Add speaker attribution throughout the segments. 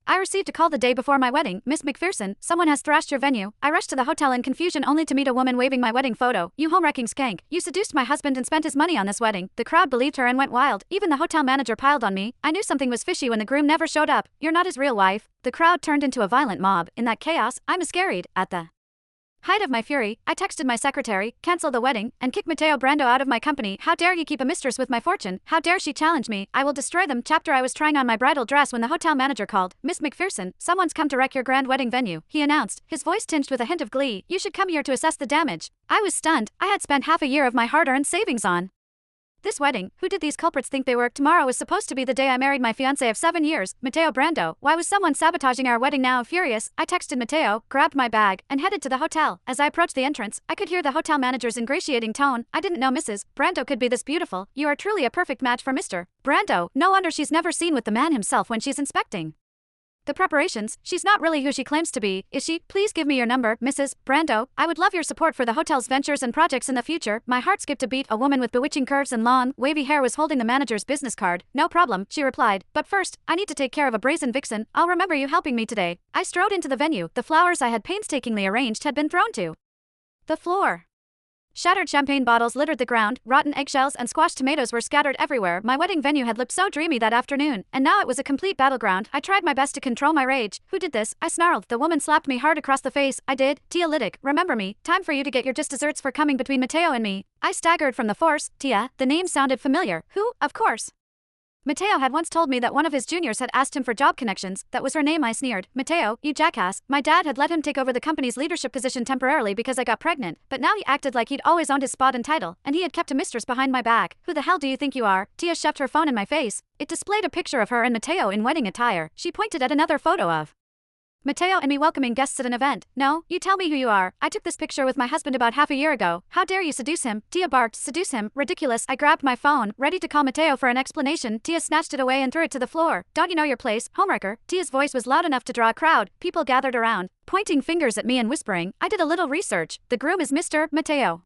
Speaker 1: I received a call the day before my wedding. Miss McPherson, someone has thrashed your venue. I rushed to the hotel in confusion only to meet a woman waving my wedding photo. You home-wrecking skank. You seduced my husband and spent his money on this wedding. The crowd believed her and went wild. Even the hotel manager piled on me. I knew something was fishy when the groom never showed up. You're not his real wife. The crowd turned into a violent mob. In that chaos, I miscarried. At the height of my fury, I texted my secretary, cancel the wedding, and kick Matteo Brando out of my company. How dare he keep a mistress with my fortune? How dare she challenge me? I will destroy them. Chapter I was trying on my bridal dress when the hotel manager called. Miss McPherson, someone's come to wreck your grand wedding venue, he announced, his voice tinged with a hint of glee. You should come here to assess the damage. I was stunned. I had spent half a year of my hard-earned savings on this wedding. Who did these culprits think they were? Tomorrow was supposed to be the day I married my fiancé of 7 years, Matteo Brando. Why was someone sabotaging our wedding now? Furious, I texted Matteo, grabbed my bag, and headed to the hotel. As I approached the entrance, I could hear the hotel manager's ingratiating tone. I didn't know Mrs. Brando could be this beautiful. You are truly a perfect match for Mr. Brando. No wonder she's never seen with the man himself when she's inspecting the preparations. She's not really who she claims to be, is she? Please give me your number, Mrs. Brando. I would love your support for the hotel's ventures and projects in the future. My heart skipped a beat. A woman with bewitching curves and long, wavy hair was holding the manager's business card. No problem, she replied. But first, I need to take care of a brazen vixen. I'll remember you helping me today. I strode into the venue. The flowers I had painstakingly arranged had been thrown to the floor. Shattered champagne bottles littered the ground, rotten eggshells and squashed tomatoes were scattered everywhere. My wedding venue had looked so dreamy that afternoon, and now it was a complete battleground. I tried my best to control my rage. Who did this? I snarled. The woman slapped me hard across the face. I did. Tia Liddick, remember me. Time for you to get your just desserts for coming between Matteo and me. I staggered from the force. Tia, the name sounded familiar. Who? Of course. Matteo had once told me that one of his juniors had asked him for job connections. That was her name. I sneered. Matteo, you jackass. My dad had let him take over the company's leadership position temporarily because I got pregnant, but now he acted like he'd always owned his spot and title, and he had kept a mistress behind my back. Who the hell do you think you are? Tia shoved her phone in my face. It displayed a picture of her and Matteo in wedding attire. She pointed at another photo of Matteo and me welcoming guests at an event. No, you tell me who you are. I took this picture with my husband about half a year ago. How dare you seduce him? Tia barked. Seduce him? Ridiculous. I grabbed my phone, ready to call Matteo for an explanation. Tia snatched it away and threw it to the floor. Don't you know your place, homewrecker? Tia's voice was loud enough to draw a crowd. People gathered around, pointing fingers at me and whispering. I did a little research. The groom is Mr. Matteo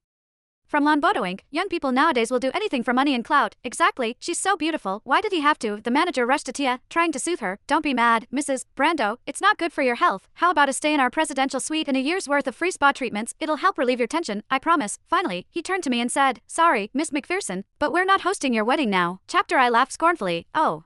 Speaker 1: from Lonbodo Inc. Young people nowadays will do anything for money and clout. Exactly. She's so beautiful. Why did he have to? The manager rushed to Tia, trying to soothe her. Don't be mad, Mrs. Brando. It's not good for your health. How about a stay in our presidential suite and a year's worth of free spa treatments? It'll help relieve your tension, I promise. Finally, he turned to me and said, sorry, Miss McPherson, but we're not hosting your wedding now. Chapter I laughed scornfully. Oh.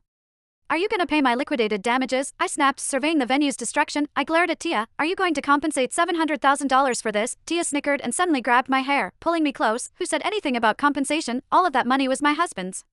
Speaker 1: Are you gonna pay my liquidated damages? I snapped, surveying the venue's destruction. I glared at Tia. Are you going to compensate $700,000 for this? Tia snickered and suddenly grabbed my hair, pulling me close. Who said anything about compensation? All of that money was my husband's.